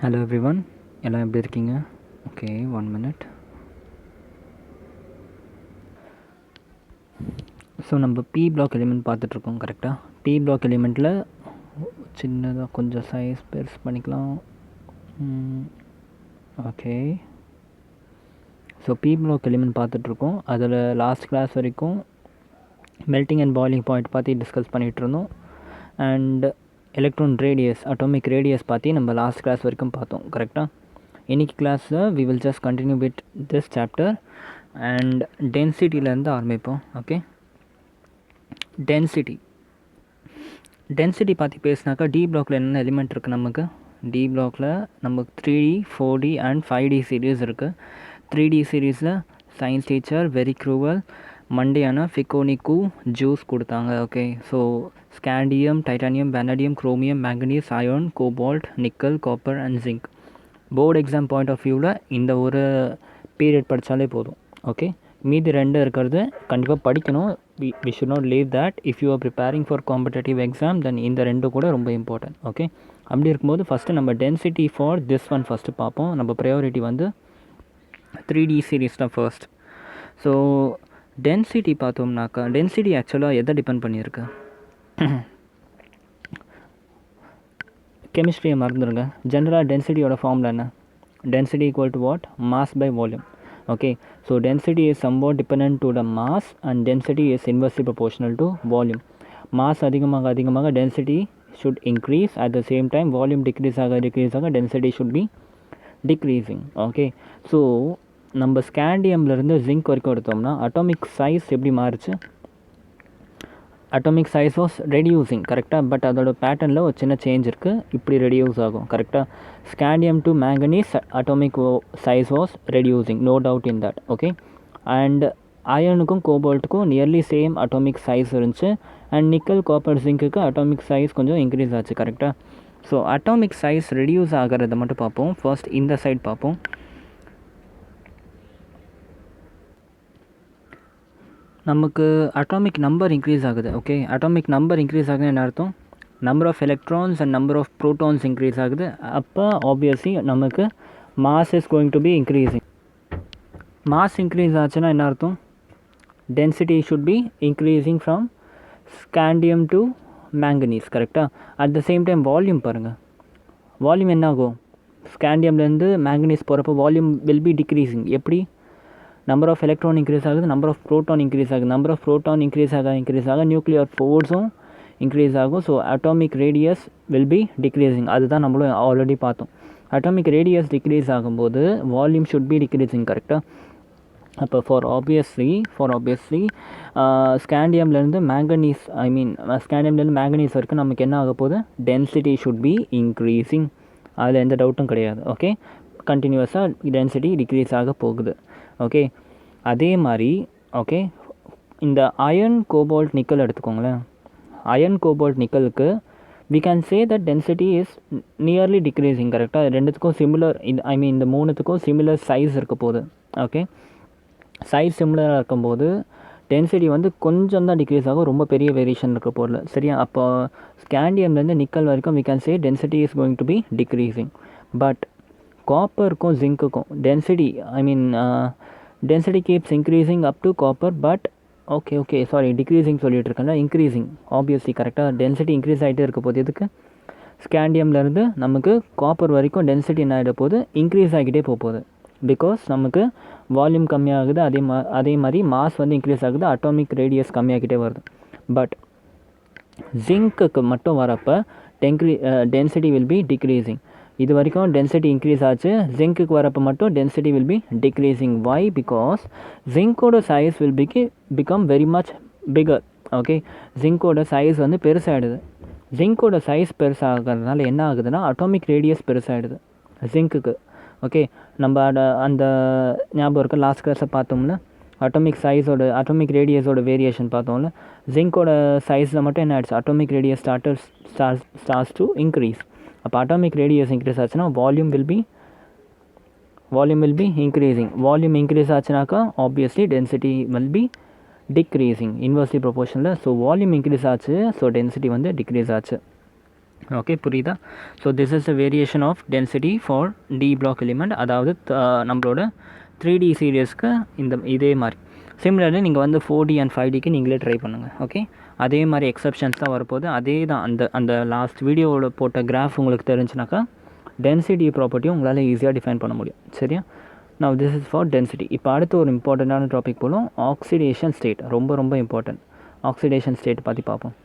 Hello everyone, எல்லாம் எப்படி இருக்கீங்க? Okay, 1 minute. ஸோ நம்ம பி பிளாக் எலிமெண்ட் பார்த்துட்ருக்கோம் கரெக்டாக. பி பிளாக் எலிமெண்ட்டில் சின்னதாக கொஞ்சம் சைஸ் பெருசு பண்ணிக்கலாம். Okay, so p block element பார்த்துட்ருக்கோம். அதில் லாஸ்ட் கிளாஸ் வரைக்கும் மெல்ட்டிங் அண்ட் பாய்லிங் பாயிண்ட் பார்த்து டிஸ்கஸ் பண்ணிகிட்டு இருந்தோம். And electron radius, atomic radius பார்த்து நம்ம லாஸ்ட் கிளாஸ் வரைக்கும் பார்த்தோம் கரெக்டாக. இன்னைக்கு கிளாஸில் we will just continue with this chapter and டென்சிட்டியிலேருந்து ஆரம்பிப்போம். ஓகே, டென்சிட்டி பற்றி பேசினாக்கா டி பிளாக்ல என்னென்ன எலிமெண்ட் இருக்குது நமக்கு. டி பிளாக்ல நமக்கு 3D 4D and 5D series இருக்குது. 3D சீரீஸில் சயின்ஸ் டீச்சர் வெரி க்ரூவல் மண்டேயான ஃபிகோனிக்கு ஜூஸ் கொடுத்தாங்க. Okay, so scandium, titanium, vanadium, chromium, manganese, iron, cobalt, nickel, copper and zinc. Board exam point of வியூவில் இந்த ஒரு பீரியட் படித்தாலே போதும். ஓகே, மீதி 2 இருக்கிறது கண்டிப்பாக படிக்கணும். We should not leave that. If you are preparing for competitive exam then இந்த 2 கூட ரொம்ப இம்பார்ட்டன்ட். ஓகே, அப்படி இருக்கும்போது ஃபஸ்ட்டு நம்ம density for this one first பார்ப்போம். நம்ம ப்ரையாரிட்டி வந்து 3D சீரீஸ் தான் ஃபர்ஸ்ட். ஸோ டென்சிட்டி பார்த்தோம்னாக்கா டென்சிட்டி ஆக்சுவலாக எதை டிபெண்ட் பண்ணியிருக்கு? கெமிஸ்ட்ரியை மறந்துடுங்க. ஜென்ரலாக டென்சிட்டியோட ஃபார்முலா என்ன? Density equal to what? Mass by volume. Okay, so density is somewhat dependent to the mass and density is inversely proportional to volume. Mass அதிகமாக density should increase. At the same time volume decrease ஆக density should be decreasing. Okay, so நம்ம ஸ்காண்டியம்லேருந்து zinc வரைக்கும் எடுத்தோம்னா atomic size எப்படி மாறுச்சு? Atomic size was reducing கரெக்டாக. But அதோட பேட்டர்னில் ஒரு சின்ன சேஞ்ச் இருக்குது. இப்படி ரெடியூஸ் ஆகும் கரெக்டாக. Scandium to manganese atomic size was reducing, no doubt in that. Okay, and அயனுக்கும் கோபால்ட்டுக்கும் நியர்லி சேம் அட்டாமிக் சைஸ் இருந்துச்சு. அண்ட் நிக்கல், காப்பர், ஜிங்க்குக்கு அட்டாமிக் சைஸ் கொஞ்சம் இன்க்ரீஸ் ஆச்சு கரெக்டாக. ஸோ அட்டாமிக் சைஸ் ரெடியூஸ் ஆகிறத மட்டும் பார்ப்போம். ஃபர்ஸ்ட் இந்த சைட் பார்ப்போம். நமக்கு அட்டாமிக் நம்பர் இன்க்ரீஸ் ஆகுது. ஓகே, அட்டாமிக் நம்பர் இன்க்ரீஸ் ஆகுது என்ன அர்த்தம்? Number of electrons and number of protons increase ஆகுது. அப்போ ஆப்வியஸ்லி நமக்கு mass is going to be increasing. Mass increase ஆச்சுன்னா என்ன அர்த்தம்? Density should be increasing from scandium to manganese கரெக்டாக. At the same time volume பாருங்கள். வால்யூம் என்ன ஆகும்? ஸ்காண்டியம்லேருந்து மேங்கனீஸ் போகிறப்போ வால்யூம் வில் பி டிக்ரீஸிங். எப்படி? நம்பர் ஆஃப் எலக்ட்ரான் இன்க்ரீஸ் ஆகுது, நம்பர் ஆஃப் ப்ரோட்டான் இன்க்ரீஸ் ஆகுது. நம்பர் ஆஃப் ப்ரோட்டான் இன்க்ரீஸ் ஆக நியூக்ளியர் ஃபோர்ஸும் இன்க்ரீஸ் ஆகும். So atomic radius will be decreasing. அதுதான் நம்மளும் ஆல்ரெடி பார்த்தோம். அட்டாமிக் ரேடியஸ் டிக்ரீஸ் ஆகும்போது வால்யூம் ஷுட் பி டிக்ரீஸிங் கரெக்டாக. அப்போ ஃபார் ஆப்வியஸ்லி ஸ்காண்டியம்லேருந்து மேங்கனீஸ் வரைக்கும் நமக்கு என்ன ஆக போகுது? Density should be increasing. அதில் எந்த டவுட்டும் கிடையாது. ஓகே, கண்டினியூஸாக டென்சிட்டி டிக்ரீஸ் ஆக போகுது. ஓகே, அதே மாதிரி ஓகே இந்த அயர்ன், கோபால்ட், நிக்கல் எடுத்துக்கோங்களேன். அயர்ன், கோபால்ட், நிக்கலுக்கு we can say that density is nearly decreasing கரெக்டாக. ரெண்டுத்துக்கும் சிமிலர், இந்த 3த்துக்கும் சிமிலர் சைஸ் இருக்க போகுது. ஓகே, சைஸ் சிமிலராக இருக்கும்போது டென்சிட்டி வந்து கொஞ்சம் தான் டிக்ரீஸ் ஆகும், ரொம்ப பெரிய வேரியேஷன் இருக்க போகல சரியா. அப்போ ஸ்காண்டியம்லேருந்து நிக்கல் வரைக்கும் we can say density is going to be decreasing. But காப்பருக்கும் ஜிங்க்குக்கும் density keeps increasing up to copper. But decreasing சொல்லிட்டு இருக்கேன்ல, இன்க்ரீஸிங் ஆப்வியஸ்லி கரெக்டாக. டென்சிட்டி இன்க்ரீஸ் ஆகிட்டே இருக்க போது. எதுக்கு? ஸ்காண்டியம்லேருந்து நமக்கு காப்பர் வரைக்கும் டென்சிட்டி என்ன ஆகிட போகுது? இன்க்ரீஸ் ஆகிட்டே போகுது. பிகாஸ் நமக்கு வால்யூம் கம்மியாகுது, அதே மாதிரி மாஸ் வந்து இன்க்ரீஸ் ஆகுது, அட்டாமிக் ரேடியஸ் கம்மியாகிட்டே வருது. பட் ஜிங்க்குக்கு மட்டும் வரப்போ டென்சிட்டி வில் பி டிக்ரீஸிங். இது வரைக்கும் டென்சிட்டி இன்க்ரீஸ் ஆச்சு. ஜிங்க்குக்கு வரப்போ மட்டும் density will be decreasing. Why? Because ஜிங்கோட size will become very much bigger. Okay, ஜிங்கோட சைஸ் வந்து பெருசாகிடுது. ஜிங்கோட சைஸ் பெருசாகிறதுனால என்ன ஆகுதுன்னா அட்டாமிக் ரேடியஸ் பெருசாகிடுது ஜிங்க்குக்கு. ஓகே, நம்ம அந்த ஞாபகம் இருக்க லாஸ்ட் கிளாஸில் பார்த்தோம்ல, அட்டாமிக் ரேடியஸோட வேரியேஷன் பார்த்தோம்ல. ஜிங்கோட சைஸில் மட்டும் என்ன ஆயிடுச்சு? Atomic radius starts to increase. அப்போ அட்டாமிக் ரேடியஸ் இன்க்ரீஸ் ஆச்சுன்னா volume will be increasing. Volume increase ஆச்சுனாக்கா obviously density will be decreasing, inversely ப்ரொபோர்ஷனில். ஸோ வால்யூம் இன்க்ரீஸ் ஆச்சு, ஸோ டென்சிட்டி வந்து டிக்ரீஸ் ஆச்சு. ஓகே, புரியுதா? So this is the variation of density for d block element. அதாவது நம்மளோட 3D சீரியஸ்க்கு இதே மாதிரி. சிமிலர்லி நீங்கள் வந்து 4D அண்ட் 5Dக்கு நீங்களே ட்ரை பண்ணுங்கள். ஓகே, அதே மாதிரி எக்ஸப்ஷன்ஸ் தான் வரப்போகுது. அதே தான் அந்த லாஸ்ட் வீடியோவில் போட்ட கிராஃப் உங்களுக்கு தெரிஞ்சுனாக்கா டென்சிட்டி ப்ராப்பர்ட்டியும் உங்களால் ஈஸியாக டிஃபைன் பண்ண முடியும். சரியா? Now this is for density. இப்போ அடுத்து ஒரு இம்பார்ட்டண்ட்டான டாபிக் போலும், ஆக்சிடேஷன் ஸ்டேட். ரொம்ப ரொம்ப இம்பார்ட்டன்ட். ஆக்சிடேஷன் ஸ்டேட் பற்றி பார்ப்போம்.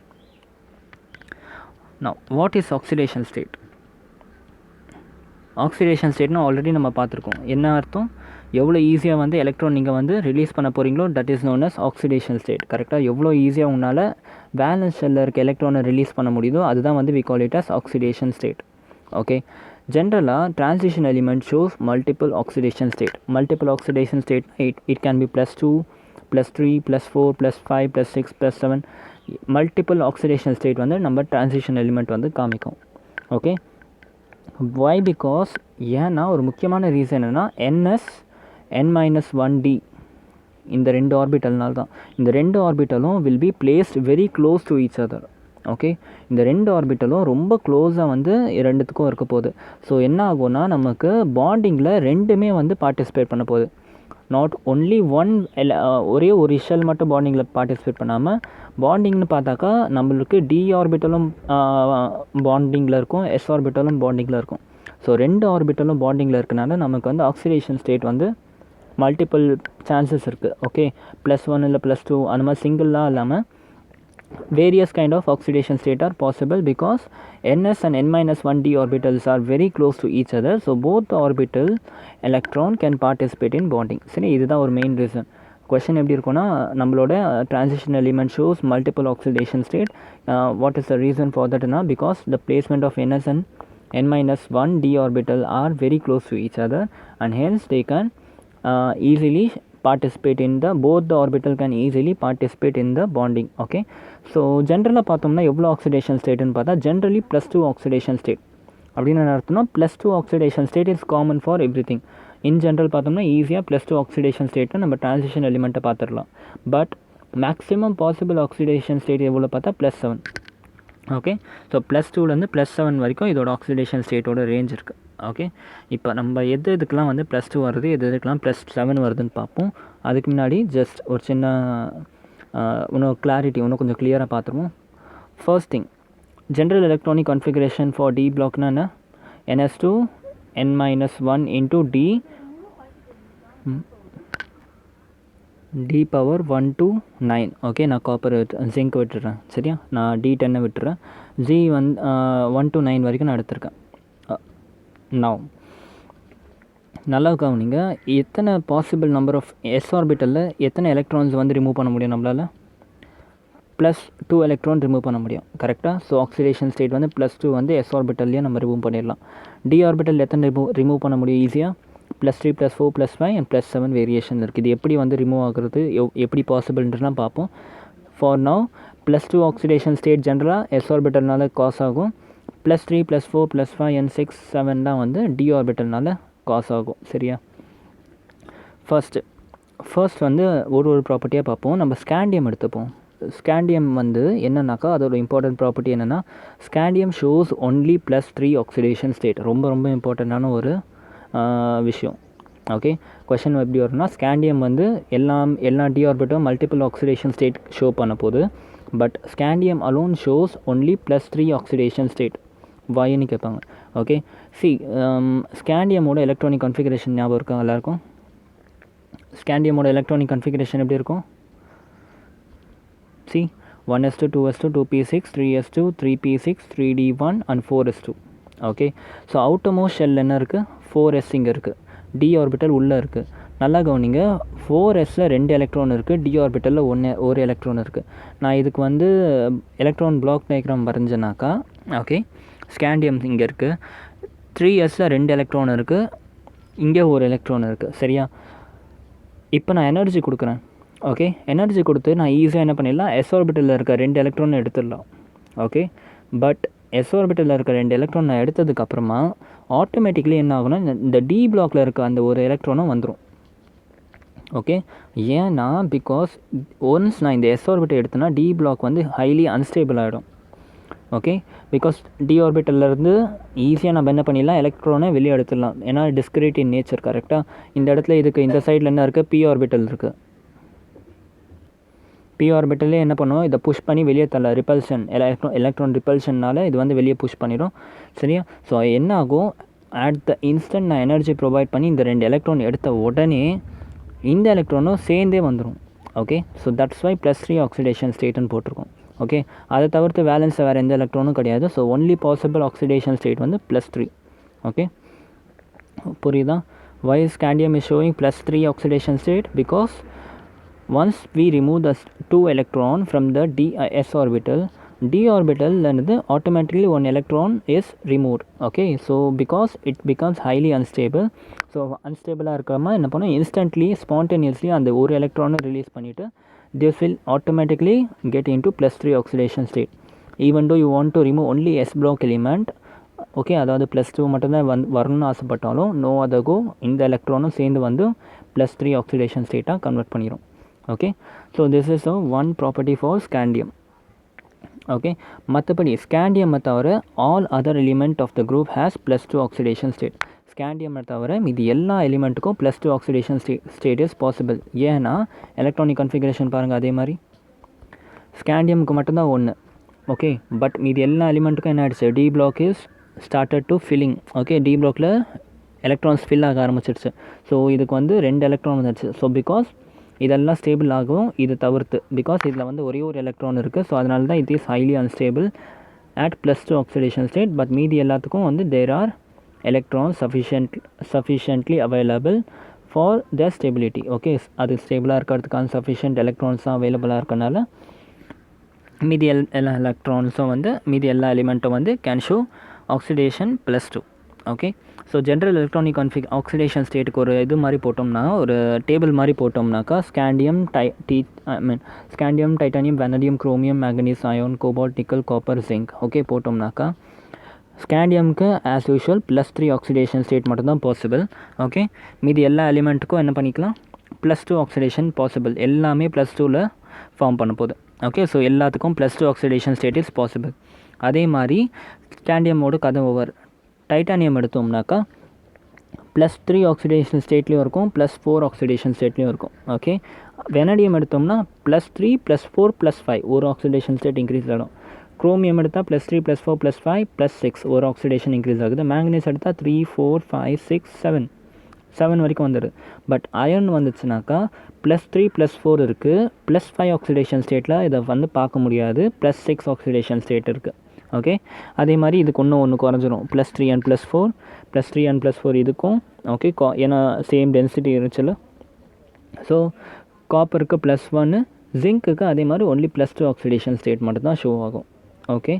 Now what is oxidation state? Oxidation ஸ்டேட்னா ஆல்ரெடி நம்ம பார்த்துருக்கோம். என்ன அர்த்தம்? எவ்வளோ ஈஸியாக வந்து எலக்ட்ரான் நீங்கள் வந்து ரிலீஸ் பண்ண போகிறீங்களோ that is known as oxidation state. கரெக்டாக எவ்வளோ ஈஸியாக உங்களால் வேலன்ஸ் ஷெல்லில் இருக்க எலக்ட்ரானை ரிலீஸ் பண்ண முடியுதோ அதுதான் வந்து we call it as oxidation state. Okay, ஜென்ரலாக transition element shows multiple oxidation state. Multiple oxidation state it can be +2, +3, +4, +5, +6, +7. Multiple oxidation state வந்து நம்ம டிரான்சிஷன் எலிமெண்ட் வந்து காமிக்கும். Okay, why? பிகாஸ் ஏன்னா ஒரு முக்கியமான ரீசன் என்னென்னா n-1d இந்த 2 ஆர்பிட்டல்னால தான். இந்த 2 ஆர்பிட்டலும் will be placed very close to each other. Okay, இந்த 2 ஆர்பிட்டலும் ரொம்ப க்ளோஸாக வந்து ரெண்டுத்துக்கும் இருக்க போகுது. ஸோ என்ன ஆகும்னா நமக்கு பாண்டிங்கில் ரெண்டுமே வந்து பார்ட்டிசிபேட் பண்ண போகுது. நாட் ஒன்லி ஒரே ஒரு ஷெல் மட்டும் பாண்டிங்கில் பார்ட்டிசிபேட் பண்ணாமல் பாண்டிங்னு பார்த்தாக்கா நம்மளுக்கு டி ஆர்பிட்டலும் பாண்டிங்கில் இருக்கும், எஸ் ஆர்பிட்டலும் பாண்டிங்கில் இருக்கும். ஸோ 2 ஆர்பிட்டலும் பாண்டிங்கில் இருக்கனால நமக்கு வந்து ஆக்சிடேஷன் ஸ்டேட் வந்து மல்டிபிள் சான்சஸ் இருக்குது. ஓகே, +1 இல்லை +2 அந்த மாதிரி சிங்கிளாக இல்லாமல் various kind of oxidation state are possible because ns and n-1d orbitals are very close to each other. So both the orbital electron can participate in bonding. சரி, இதுதான் ஒரு மெயின் ரீசன். கொஷின் எப்படி இருக்குன்னா நம்மளோட transition element shows multiple oxidation state. What is the reason for that? Because the placement of ns and n-1d orbital are very close to each other and hence they can easily participate in the both the orbital can easily participate in the bonding. Okay, so ஜென்ரலாக பார்த்தோம்னா எவ்வளோ oxidation ஸ்டேட்டுன்னு பார்த்தா generally +2 oxidation state அப்படின்னு அர்த்தம்னா +2 oxidation state is common for every thing. In general பார்த்தோம்னா ஈஸியாக +2 oxidation ஸ்டேட்டை நம்ம டிரான்சிஷன் எலிமெண்ட்டை பார்த்துடலாம். But maximum possible oxidation state எவ்வளோ பார்த்தா +7. ஓகே, ஸோ +2லேருந்து +7 வரைக்கும் இதோட ஆக்சிடேஷன் ஸ்டேட்டோட ரேஞ்ச் இருக்குது. ஓகே, இப்போ நம்ம இதுக்கெலாம் வந்து +2 வருது, எதுக்கெலாம் +7 வருதுன்னு பார்ப்போம். அதுக்கு முன்னாடி ஜஸ்ட் ஒரு சின்ன இன்னும் கிளாரிட்டி இன்னும் கொஞ்சம் கிளியராக பார்த்துருவோம். First thing, general electronic configuration for d பிளாக்னா என்ன? ns2 n-1 into d power 1 to 9. Okay, நான் காப்பர் ஜிங்க் விட்டுறேன். சரியா, நான் d10 விட்டுறேன். ஜி 1 to 9 வரைக்கும் நான் எடுத்திருக்கேன். நவ் நல்லா கவனிங்க, எத்தனை பாசிபிள் நம்பர் ஆஃப் எஸ் ஆர்பிட்டலில் எத்தனை எலக்ட்ரான்ஸ் வந்து ரிமூவ் பண்ண முடியும் நம்மளால்? +2 எலக்ட்ரான் ரிமூவ் பண்ண முடியும். கரெக்டாக? ஸோ ஆக்சிடேஷன் ஸ்டேட் வந்து +2 வந்து எஸ் ஆர்பிட்டல்லையே நம்ம ரிமூவ் பண்ணிடலாம். டி ஆர்பிட்டல் எத்தனை ரிமூவ் பண்ண முடியும் ஈஸியாக? +3, +4, +5 அண்ட் +7 வேரியேஷன் இருக்குது. இது எப்படி வந்து ரிமூவ் ஆகுறது, எப்படி பாசிபிள்ன்றலாம் பார்ப்போம். ஃபார் நவ் +2 ஆக்சிடேஷன் ஸ்டேட் ஜென்ரலாக எஸ் ஆர்பிட்டல்னால காஸ் ஆகும். +3, +4, +5 and 6, 7 தான் வந்து டி ஆர்பிட்டல்னால காஸ் ஆகும். சரியா? ஃபர்ஸ்ட் வந்து ஒரு ப்ராப்பர்ட்டியாக பார்ப்போம். நம்ம ஸ்கேண்டியம் எடுத்துப்போம். ஸ்கேண்டியம் வந்து என்னன்னாக்கா அதோட இம்பார்ட்டன்ட் ப்ராப்பர்ட்டி என்னென்னா scandium shows only +3 oxidation state. ரொம்ப ரொம்ப இம்பார்ட்டண்ட்டான ஒரு விஷயம். ஓகே, கொஷின் எப்படி வரும்னா ஸ்கேண்டியம் வந்து எல்லா டி ஆர்பிட்டும் மல்டிபிள் ஆக்சிடேஷன் ஸ்டேட் ஷோ பண்ண போகுது. But scandium alone shows only +3 oxidation state. வாயின்னு கேட்பாங்க. ஓகே, ஸ்கேண்டியமோட எலக்ட்ரானிக் கான்ஃபிகரேஷன் ஞாபகம் இருக்கா எல்லாருக்கும்? ஸ்கேண்டியமோட எலக்ட்ரானிக் கான்ஃபிகரேஷன் எப்படி இருக்கும்? 1s2, 2s2, 2p6, 3s2, 3p6, 3d1 and 4s2. Okay, so outermost shell என்ன இருக்குது? 4s இங்கே இருக்குது. டி ஆர்பிட்டல் உள்ளே இருக்குது. நல்லா கவனிங்க, 4sல 2 எலக்ட்ரான் இருக்குது, டி ஆர்பிட்டலில் ஒரு எலக்ட்ரான் இருக்குது. நான் இதுக்கு வந்து எலக்ட்ரான் பிளாக் டயக்ராம் வரைஞ்சேனாக்கா, ஓகே, ஸ்கேண்டியம் இங்கே இருக்குது, 3sல 2 எலக்ட்ரான் இருக்குது, இங்கே ஒரு எலக்ட்ரான் இருக்குது. சரியா? இப்போ நான் எனர்ஜி கொடுக்குறேன். ஓகே, எனர்ஜி கொடுத்து நான் ஈஸியாக என்ன பண்ணிடலாம், எஸ் ஆர்பிட்டலில் இருக்க 2 எலக்ட்ரான் எடுத்துடலாம். ஓகே, பட் எஸ் ஆர்பிட்டலில் இருக்க 2 எலக்ட்ரான் நான் எடுத்ததுக்கப்புறமா ஆட்டோமேட்டிக்லி என்ன ஆகுனா இந்த டி பிளாக்ல இருக்க அந்த ஒரு எலக்ட்ரானும் வந்துடும். ஓகே, ஏன்னா பிகாஸ் ஒன்ஸ் நான் இந்த எஸ் ஆர்பிட்டை எடுத்தேன்னா டி பிளாக் வந்து ஹைலி அன்ஸ்டேபிள் ஆகிடும். ஓகே, பிகாஸ் டி ஆர்பிட்டல்லேருந்து ஈஸியாக நம்ம என்ன பண்ணிடலாம், எலக்ட்ரானை வெளியே எடுத்துடலாம். ஏன்னா டிஸ்கிரீட் இன் நேச்சர். கரெக்டாக இந்த இடத்துல இதுக்கு இந்த சைடில் என்ன இருக்குது, பி ஆர்பிட்டல் இருக்குது. பி ஆர்பிட்டலே என்ன பண்ணுவோம், இதை புஷ் பண்ணி வெளியே தள்ள, ரிப்பல்ஷன், எலக்ட்ரான் ரிப்பல்ஷன்னால் இது வந்து வெளியே புஷ் பண்ணிடும். சரியா? ஸோ என்ன ஆகும், அட் த இன்ஸ்டன்ட் நான் எனர்ஜி ப்ரொவைட் பண்ணி இந்த 2 எலக்ட்ரான் எடுத்த உடனே இந்த எலக்ட்ரானும் சேர்ந்தே வந்துடும். Okay, so that's why +3 oxidation ஸ்டேட்டுன்னு போட்டிருக்கோம். ஓகே, அதை தவிர்த்து வேலன்ஸில் வேறு எந்த எலக்ட்ரானும் கிடையாது. So only possible oxidation state வந்து +3. ஓகே, புரியுதா? Why scandium is showing +3 oxidation state? Because once we remove the 2 electron from the s orbital, d orbital and automatically 1 electron is removed. Okay, so because it becomes highly unstable, so unstable இருக்கமா என்ன பண்ணும், instantly spontaneously அந்த ஒரு எலக்ட்ரானை release பண்ணிவிட்டு this will automatically get into +3 oxidation state. Even though you want to remove only s block element, okay, அதாவது +2 மட்டும்தான் வரணும்னு ஆசைப்பட்டாலும் நோ அதர் கோ, இந்த எலக்ட்ரானும் சேர்ந்து வந்து +3 ஆக்சிடேஷன் ஸ்டேட்டாக கன்வெர்ட் பண்ணிடும். Okay, so this is one property for scandium. Okay, மற்றபடி scandium தவிர all other element of the group has +2 oxidation state. Scandium தவிர இது எல்லா எலிமெண்ட்டுக்கும் +2 oxidation state is possible. ஏன்னா எலக்ட்ரானிக் கன்ஃபிகரேஷன் பாருங்கள், அதே மாதிரி ஸ்காண்டியமுக்கு மட்டும்தான் 1. ஓகே, பட் இது எல்லா எலிமெண்ட்டுக்கும் என்ன ஆகிடுச்சு, D block is started to filling. Okay, D பிளாக்கில் எலக்ட்ரான்ஸ் ஃபில் ஆக ஆரம்பிச்சிடுச்சு. ஸோ இதுக்கு வந்து 2 எலக்ட்ரான் வந்துடுச்சு. ஸோ பிகாஸ் இதெல்லாம் ஸ்டேபிள் ஆகும் இது தவிர்த்து, பிகாஸ் இதில் வந்து ஒரே ஒரு எலக்ட்ரான் இருக்குது. ஸோ அதனால தான் it is highly unstable at +2 oxidation state. But மீதி எல்லாத்துக்கும் வந்து there are electron sufficiently available for the stability. Okay, அது ஸ்டேபிளாக இருக்கிறதுக்கான சஃபிஷியன்ட் எலக்ட்ரான்ஸ் தான் அவைலபிளாக இருக்கனால மீதி எல்லா எலக்ட்ரான்ஸும் வந்து மீதி எல்லா எலிமெண்ட்டும் வந்து can show oxidation +2. Okay, so general electronic ஆக்சிடேஷன் ஸ்டேட்டுக்கு ஒரு இது மாதிரி போட்டோம்னா, ஒரு டேபிள் மாதிரி போட்டோம்னாக்கா scandium, scandium, titanium, vanadium, chromium, manganese, iron, cobalt, nickel, copper, zinc. Okay, போட்டோம்னாக்கா ஸ்காண்டியமுக்கு ஆஸ் யூஷுவல் +3 ஆக்சிடேஷன் ஸ்டேட் மட்டும்தான் பாசிபிள். ஓகே, மீதி எல்லா எலிமெண்ட்டுக்கும் என்ன பண்ணிக்கலாம், +2 ஆக்சிடேஷன் பாசிபிள். எல்லாமே +2ல் ஃபார்ம் பண்ண போகுது. ஓகே, ஸோ எல்லாத்துக்கும் +2 ஆக்சிடேஷன் ஸ்டேட் இஸ் பாசிபிள். அதே மாதிரி ஸ்காண்டியமோட கதை ஓவர். டைட்டானியம் எடுத்தோம்னாக்கா +3 ஆக்சிடேஷன் ஸ்டேட்லேயும் இருக்கும், +4 ஆக்சிடேஷன் ஸ்டேட்லேயும் இருக்கும். ஓகே, வெனடியம் எடுத்தோம்னா +3 +4 +5 ஒரு ஆக்சிடேஷன் ஸ்டேட் இன்க்ரீஸ் ஆகிடும். குரோமியம் எடுத்தால் +3 +4 +5 +6 ஒரு ஆக்சிடேஷன் இன்க்ரீஸ் ஆகுது. மேங்கனீஸ் எடுத்தால் 3 4 5 6 7 வரைக்கும் வந்துடுது. பட் அயர்ன் வந்துச்சுனாக்கா +3 +4 இருக்குது, +5 ஆக்சிடேஷன் ஸ்டேட்டில் இதை வந்து பார்க்க முடியாது, +6 ஆக்சிடேஷன் ஸ்டேட் இருக்குது. ஓகே, அதே மாதிரி இதுக்கு ஒன்று குறைஞ்சிரும், +3 and +4 +3 and +4 இதுக்கும். ஓகே, ஏன்னா சேம் டென்சிட்டி இருந்துச்சுல்ல. ஸோ காப்பருக்கு +1, ஜிங்க்குக்கு அதே மாதிரி ஒன்லி +2 ஆக்சிடேஷன் ஸ்டேட் மட்டும்தான் ஷோ ஆகும். ஓகே,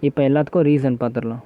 இப்போ எல்லாத்துக்கும் ரீசன் பார்த்துடலாம்.